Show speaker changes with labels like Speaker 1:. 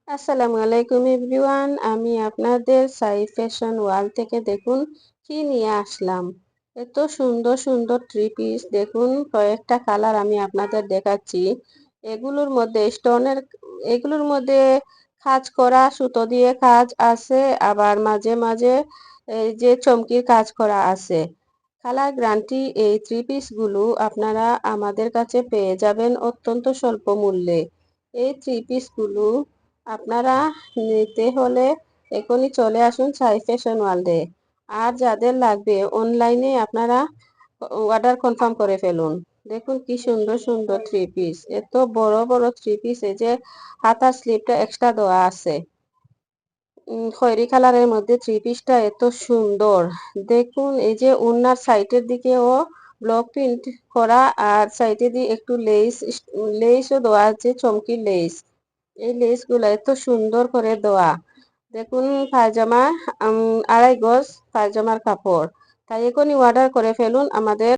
Speaker 1: আসসালামু আলাইকুম এভরিওয়ান, আমি আপনাদের সাই ফ্যাশন ওয়ার্ল্ড থেকে দেখুন কি নিয়ে আসলাম। এত সুন্দর সুন্দর থ্রি পিস দেখুন, কয়েকটা কালার আমি আপনাদের দেখাচ্ছি। এগুলোর মধ্যে স্টোনের, এগুলোর মধ্যে কাজ করা সুতো দিয়ে কাজ আছে, আবার মাঝে মাঝে এই যে চমকির কাজ করা আছে। কালার গ্যারান্টি এই থ্রি পিসগুলো আপনারা আমাদের কাছে পেয়ে যাবেন অত্যন্ত স্বল্প মূল্যে। এই থ্রি পিসগুলো আপনারা নিতে হলে এখনই চলে আসুন সাই ফ্যাশন ওয়ার্ল্ডে। আর যাদের লাগবে অনলাইনে আপনারা অর্ডার কনফার্ম করে ফেলুন। দেখুন কি সুন্দর সুন্দর থ্রি পিস, এত বড় বড় থ্রি পিস। এই যে হাতার স্লিপটা এক্সট্রা দেওয়া আছে। খয়েরি কালারের মধ্যে থ্রি পিসটা এত সুন্দর। দেখুন এই যে ওনার সাইডের দিকেও ব্লক প্রিন্ট করা, আর সাইডে দিয়ে একটু লেসও দেওয়া আছে, চমকির লেস। এই লেসগুলো এত সুন্দর করে দেওয়া। দেখুন পায়জামা, 2.5 গজ পায়জামার কাপড়। তাই এখনই অর্ডার করে ফেলুন আমাদের